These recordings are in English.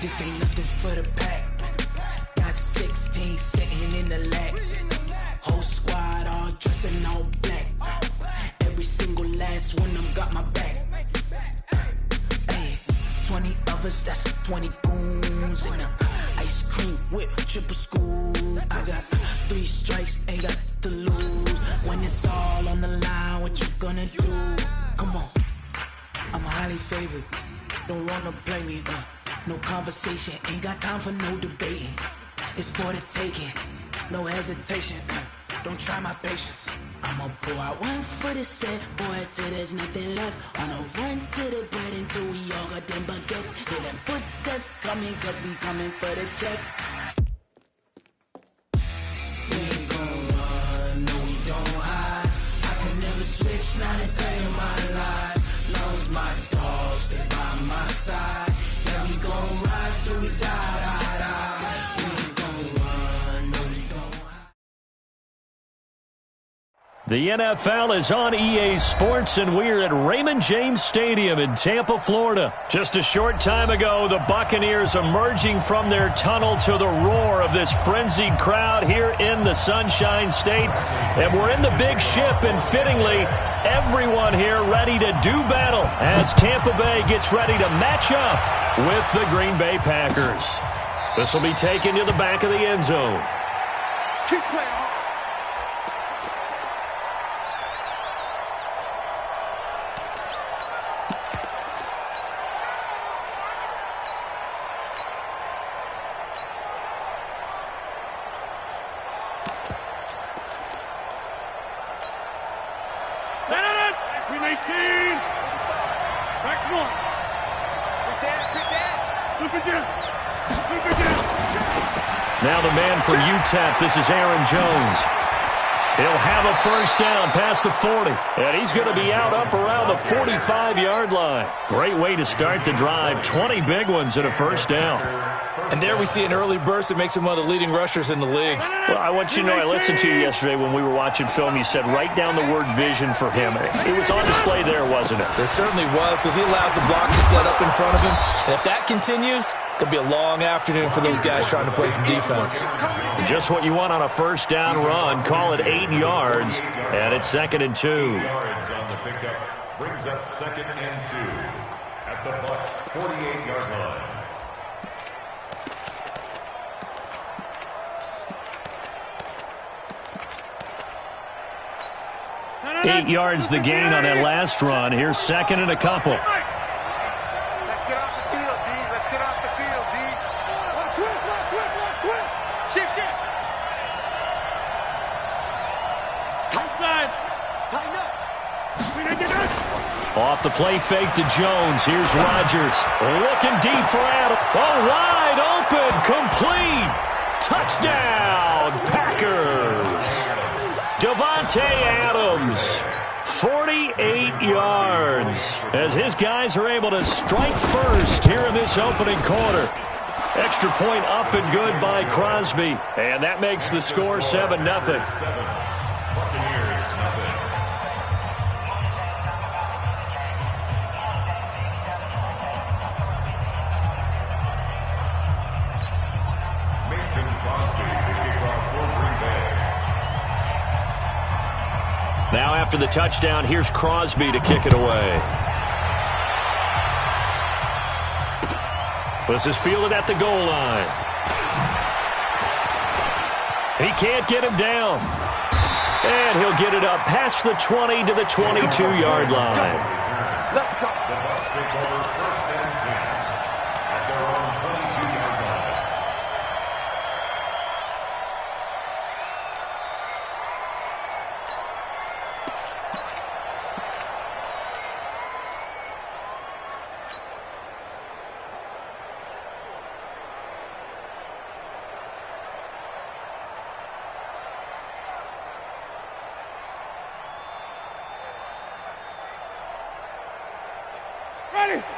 This ain't nothing for the pack. Got 16 sitting in the lap. Whole squad all dressing all black. Every single last one of them got my back. Hey, 20 of us, that's 20 goons in the ice cream whip, triple school. I got 3 strikes, ain't got to lose. When it's all on the line, what you gonna do? Come on, I'm highly favored. Don't wanna play me, no conversation, ain't got time for no debating. It's for the taking, no hesitation, don't try my patience. I'ma pour out one for the set, boy, till there's nothing left. On a run to the bread until we all got them baguettes. Hear them footsteps coming, cause we coming for the check. We ain't gon' run, no we don't hide. I can never switch, not a day in my life. Knows my dogs, they by my side. Yeah, we gon' ride till we die, die, die. We ain't gon' run, no we don't hide. The NFL is on EA Sports, and we're at Raymond James Stadium in Tampa, Florida. Just a short time ago, the Buccaneers emerging from their tunnel to the roar of this frenzied crowd here in the Sunshine State. And we're in the big ship, and fittingly, everyone here ready to do battle as Tampa Bay gets ready to match up with the Green Bay Packers. This will be taken to the back of the end zone. Keep playing. Now the man for UTEP, this is Aaron Jones. He'll have a first down past the 40. And he's going to be out up around the 45-yard line. Great way to start the drive. 20 big ones and a first down. And there we see an early burst that makes him one of the leading rushers in the league. Well, I want you to know, I listened to you yesterday when we were watching film. You said write down the word vision for him. It was on display there, wasn't it? It certainly was, because he allows the blocks to set up in front of him. And if that continues, it'll be a long afternoon for those guys trying to play some defense. Just what you want on a first down run. Call it 8 yards, and it's 2nd and 2. Yards on the pickup brings up 2nd and 2 at the Bucs' 48-yard line. 8 yards the gain on that last run. Here's 2nd and a couple. Let's get off the field, D. Let's get off the field, D. Shift, shift. Tight side. Tighten up. Off the play fake to Jones. Here's Rodgers. Looking deep for Adams. Oh, wide open. Complete. Touchdown, Packers. Davante Adams, 48 yards, as his guys are able to strike first here in this opening quarter. Extra point up and good by Crosby, and that makes the score 7-0. Now after the touchdown, here's Crosby to kick it away. This is fielded at the goal line. He can't get him down. And he'll get it up past the 20 to the 22-yard line. Let's go. The Bucs take over 1st and 10 at their own 22-yard line.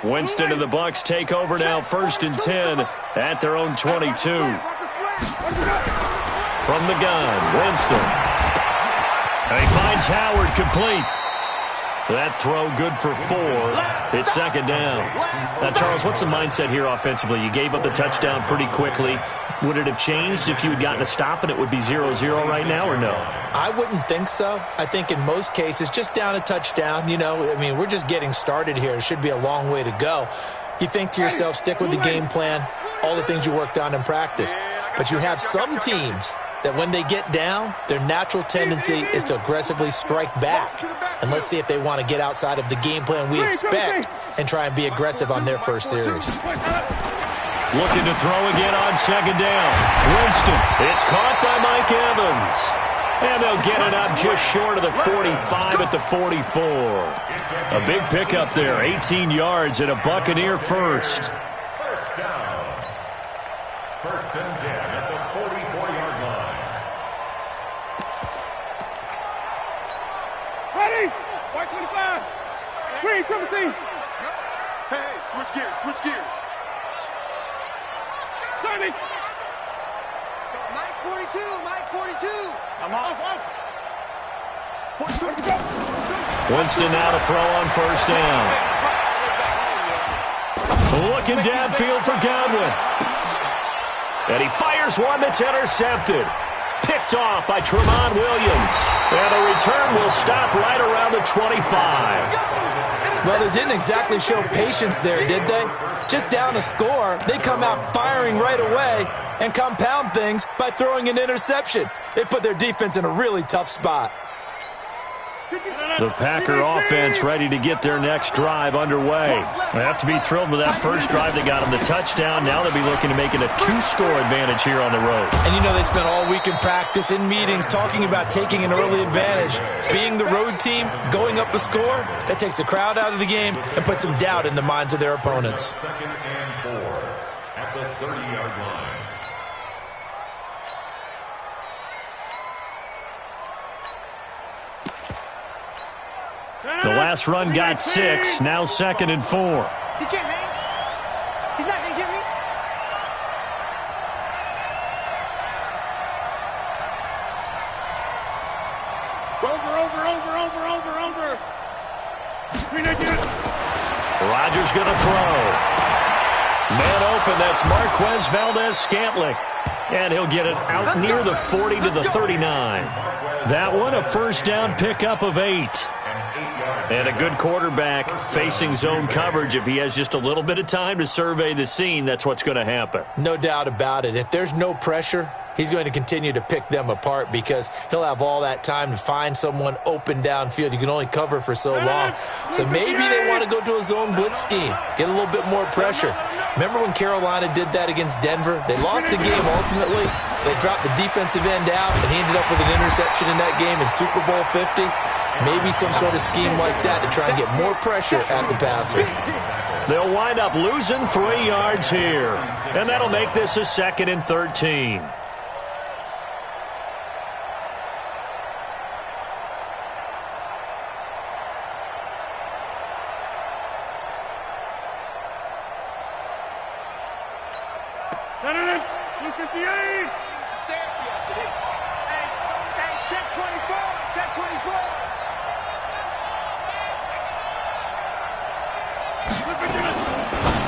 Winston and the Bucs take over now, 1st and 10 at their own 22. From the gun, Winston. And he finds Howard complete. That throw good for 4. It's second down. Now, Charles, what's the mindset here offensively? You gave up the touchdown pretty quickly. Would it have changed if you had gotten a stop and it would be 0-0 right now, or no? I wouldn't think so. I think in most cases, just down a touchdown, we're just getting started here. It should be a long way to go. You think to yourself, stick with the game plan, all the things you worked on in practice. But you have some teams that when they get down, their natural tendency is to aggressively strike back. And let's see if they want to get outside of the game plan we expect and try and be aggressive on their first series. Looking to throw again on second down. Winston. It's caught by Mike Evans. And they'll get it up just short of the 45 at the 44. A big pickup there, 18 yards and a Buccaneer first. First down. First and 10 at the 44-yard line. Ready? White 25. Green, Timothy. Hey, switch gears. Johnny. Mike 42. I'm off. Winston now to throw on first down. Looking downfield for Godwin. And he fires one that's intercepted. Picked off by Tremont Williams. And the return will stop right around the 25. Well, they didn't exactly show patience there, did they? Just down a score, they come out firing right away and compound things by throwing an interception. They put their defense in a really tough spot. The Packer offense ready to get their next drive underway. They have to be thrilled with that first drive. They got them the touchdown. Now they'll be looking to make it a 2-score advantage here on the road. And they spent all week in practice, in meetings, talking about taking an early advantage. Being the road team, going up a score, that takes the crowd out of the game and puts some doubt in the minds of their opponents. Second and 4 at the 30-yard line. The last run got 6, now second and 4. He can't hang. He's not going to get me. Over. Rodgers going to throw. Man open, that's Marquez Valdez-Scantling. And he'll get it out near the 40 to the 39. That one, a first down pickup of 8. And a good quarterback facing zone coverage. If he has just a little bit of time to survey the scene, that's what's going to happen. No doubt about it. If there's no pressure, he's going to continue to pick them apart because he'll have all that time to find someone open downfield. You can only cover for so long. So maybe they want to go to a zone blitz scheme, get a little bit more pressure. Remember when Carolina did that against Denver? They lost the game ultimately. They dropped the defensive end out, and he ended up with an interception in that game in Super Bowl 50. Maybe some sort of scheme like that to try and get more pressure at the passer. They'll wind up losing 3 yards here. And that'll make this a 2nd and 13.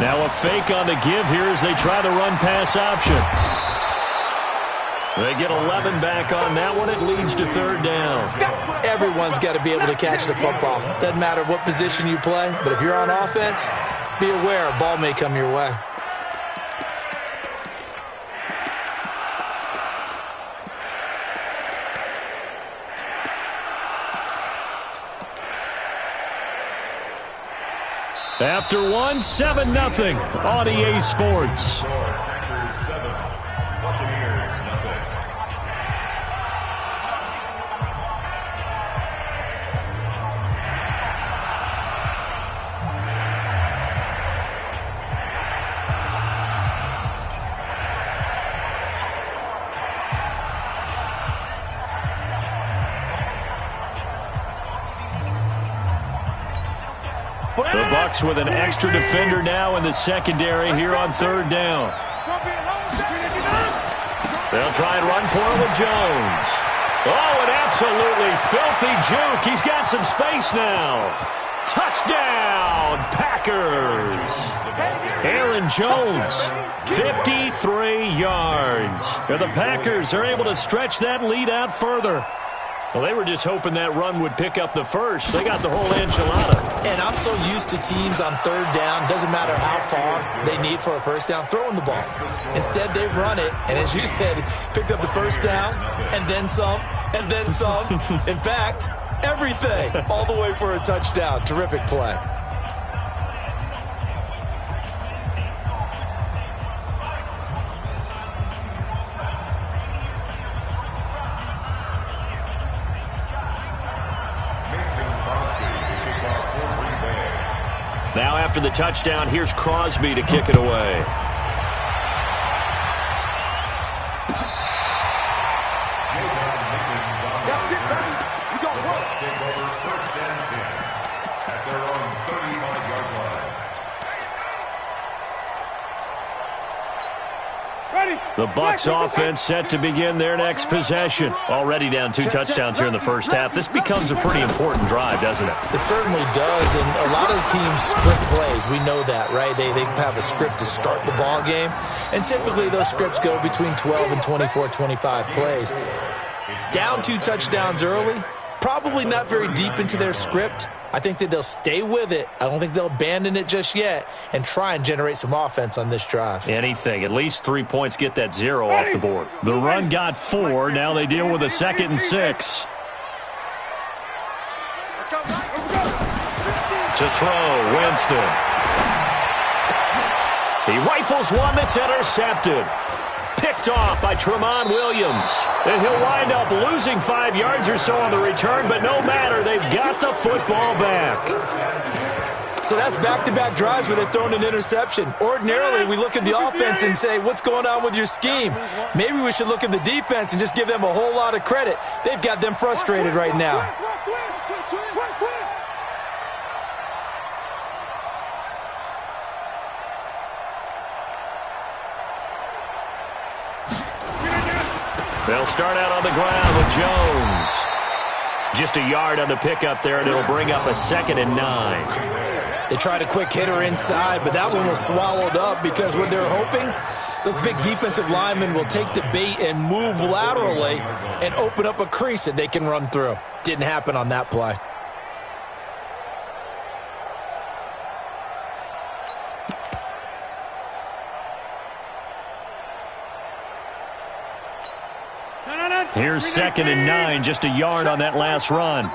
Now a fake on the give here as they try the run-pass option. They get 11 back on that one. It leads to third down. Everyone's got to be able to catch the football. Doesn't matter what position you play, but if you're on offense, be aware a ball may come your way. After one, 7-0 on EA Sports. Packers 7, Buccaneers nothing. The Bucs with an extra defender now in the secondary here on third down. They'll try and run for it with Jones. Oh, an absolutely filthy juke. He's got some space now. Touchdown, Packers. Aaron Jones, 53 yards. And the Packers are able to stretch that lead out further. Well, they were just hoping that run would pick up the first. They got the whole enchilada. And I'm so used to teams on third down, doesn't matter how far they need for a first down, throwing the ball. Instead, they run it, and as you said, picked up the first down, and then some, and then some. In fact, everything, all the way for a touchdown. Terrific play. Now after the touchdown, here's Crosby to kick it away. The Bucs offense set to begin their next possession. Already down 2 touchdowns here in the first half. This becomes a pretty important drive, doesn't it? It certainly does, and a lot of the teams script plays. We know that, right? They have a script to start the ball game, and typically those scripts go between 12 and 24, 25 plays. Down 2 touchdowns early, probably not very deep into their script. I think that they'll stay with it. I don't think they'll abandon it just yet and try and generate some offense on this drive. Anything. At least 3 points, get that 0 off the board. The run got 4. Now they deal with a 2nd and 6. To throw, Winston. He rifles one that's intercepted. Picked off by Tramon Williams. And he'll wind up losing 5 yards or so on the return, but no matter, they've got the football back. So that's back-to-back drives where they've thrown an interception. Ordinarily, we look at the offense and say, what's going on with your scheme? Maybe we should look at the defense and just give them a whole lot of credit. They've got them frustrated right now. They'll start out on the ground with Jones. Just a yard on the pickup there, and it'll bring up a 2nd and 9. They tried a quick hitter inside, but that one was swallowed up because what they're hoping, those big defensive linemen will take the bait and move laterally and open up a crease that they can run through. Didn't happen on that play. Here's 2nd and 9, just a yard on that last run.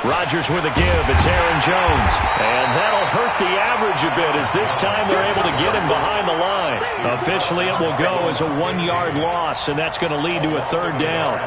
Rodgers with a give. It's Aaron Jones. And that'll hurt the average a bit as this time they're able to get him behind the line. Officially, it will go as a 1-yard loss, and that's going to lead to a 3rd down.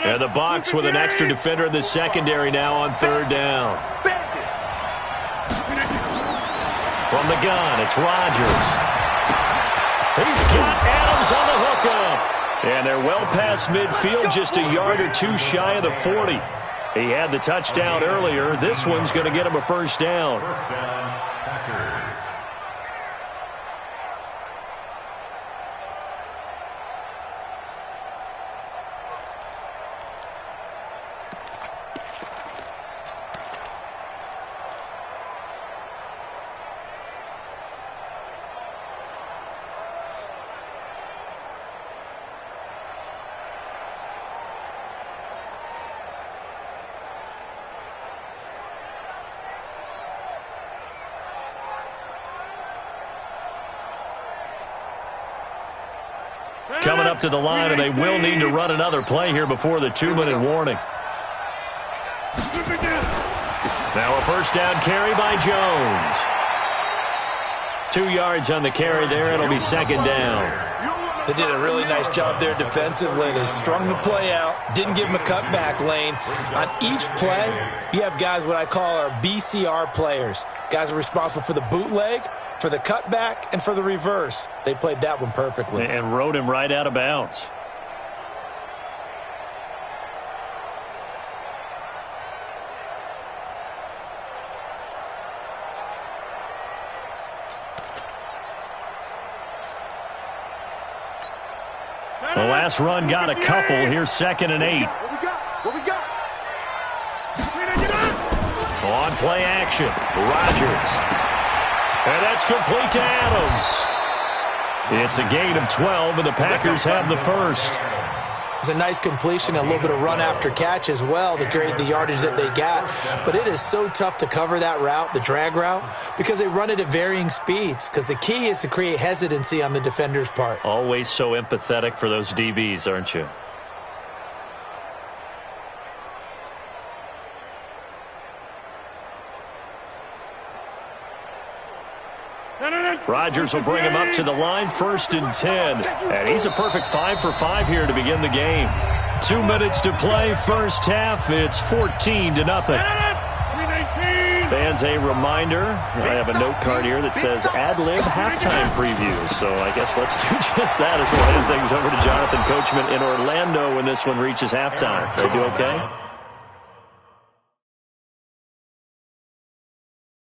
And the Bucs with an extra defender in the secondary now on 3rd down. From the gun, it's Rodgers. He's got Adams on the hookup. And they're well past midfield, just a yard or 2 shy of the 40. He had the touchdown earlier. This one's going to get him a 1st down. First down, Packers. Coming up to the line, and they will need to run another play here before the 2-minute warning. Now a 1st down carry by Jones. 2 yards on the carry there. It'll be 2nd down. They did a really nice job there defensively. They strung the play out, didn't give them a cutback lane. On each play, you have guys what I call our BCR players. Guys are responsible for the bootleg, for the cutback, and for the reverse. They played that one perfectly. And rode him right out of bounds. The last run got a couple. Here's 2nd and 8. What we got? On play action, Rodgers. And that's complete to Adams. It's a gain of 12, and the Packers have the first. It's a nice completion, a little bit of run after catch as well to create the yardage that they got. But it is so tough to cover that route, the drag route, because they run it at varying speeds. Because the key is to create hesitancy on the defender's part. Always so empathetic for those DBs, aren't you? Rodgers will bring him up to the line, 1st and 10. And he's a perfect 5 for 5 here to begin the game. 2 minutes to play, first half. It's 14-0. Fans, a reminder, I have a note card here that says ad-lib halftime preview. So I guess let's do just that as we'll hand things over to Jonathan Coachman in Orlando when this one reaches halftime. They do okay?